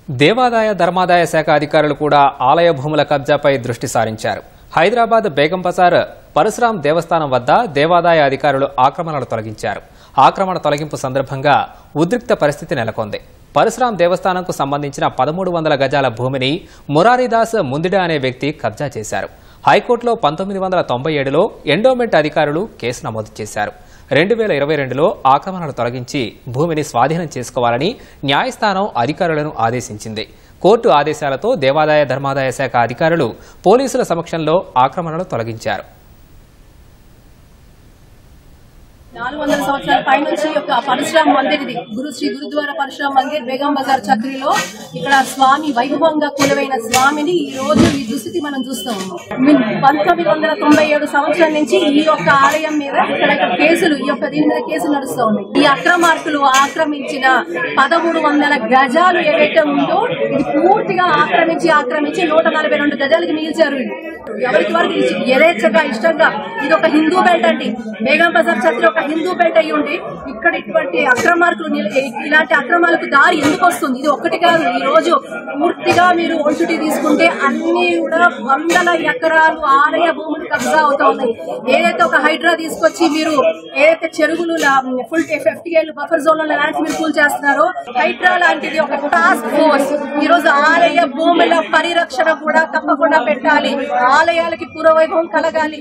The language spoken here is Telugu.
దేవాదాయ ధర్మాదాయ శాఖ అధికారులు కూడా ఆలయ భూముల కబ్జాపై దృష్టి సారించారు. హైదరాబాద్ బేగం బజార్ పరశురాం దేవస్థానం వద్ద దేవాదాయ అధికారులు ఆక్రమణలు తొలగించారు. ఆక్రమణ తొలగింపు సందర్భంగా ఉద్రిక్త పరిస్థితి నెలకొంది. పరశురాం దేవస్థానంకు సంబంధించిన 1300 గజాల భూమిని మురారీదాస్ ముందిడా అనే వ్యక్తి కబ్జా చేశారు. హైకోర్టులో 1997లో ఎండోమెంట్ అధికారులు కేసు నమోదు చేశారు. 2022లో ఆక్రమణలు తొలగించి భూమిని స్వాధీనం చేసుకోవాలని న్యాయస్థానం అధికారులను ఆదేశించింది. కోర్టు ఆదేశాలతో దేవాదాయ ధర్మాదాయ శాఖ అధికారులు పోలీసుల సమక్షంలో ఆక్రమణలు తొలగించారు. 400 సంవత్సరాల పైనుంచి యొక్క పరశురాం మందిర్ ఇది శ్రీ గురుద్వారా పరశురాం మందిర్ బేగం బజార్ చక్రిలో ఇక్కడ స్వామి వైభవంగా కొలువైన స్వామిని ఈ రోజు ఈ దుస్థితి మనం చూస్తూ ఉన్నాం. 1997 సంవత్సరం నుంచి ఈ యొక్క ఆలయం మీద ఇక్కడ కేసులు దీని మీద కేసులు నడుస్తూ ఉన్నాయి. ఈ అక్రమార్కులు ఆక్రమించిన 1300 గజాలు ఏవైతే ఉందో ఇది పూర్తిగా ఆక్రమించి 142 గజాలకి మిగిల్చారు. ఎవరికి వారికి యథేచ్ఛగా ఇష్టంగా ఇది ఒక హిందూ బెల్ట్ అండి. బేగం బజార్ చక్రి ఒక హిందూ బెల్ట్ అయ్యి ఉండి ఇక్కడ ఇటువంటి అక్రమార్కులు ఇలాంటి అక్రమాలకు దారి ఎందుకు వస్తుంది? ఇది ఒక్కటి కాదు. ఈ రోజు పూర్తిగా మీరు ఒంచుటి తీసుకుంటే అన్ని కూడా 100 ఎకరాలు ఆలయ భూములు కబ్జా అవుతా ఉన్నాయి. ఏదైతే ఒక హైడ్రా తీసుకొచ్చి మీరు ఏదైతే చెరువులు full FTA buffer zone lands మీరు కూల్ చేస్తున్నారో హైడ్రా లాంటిది ఒక టాస్క్ ఫోర్స్ ఈ రోజు ఆలయ భూముల పరిరక్షణ కూడా తప్పకుండా పెట్టాలి. ఆలయాలకి పూర్వవైభవం కలగాలి.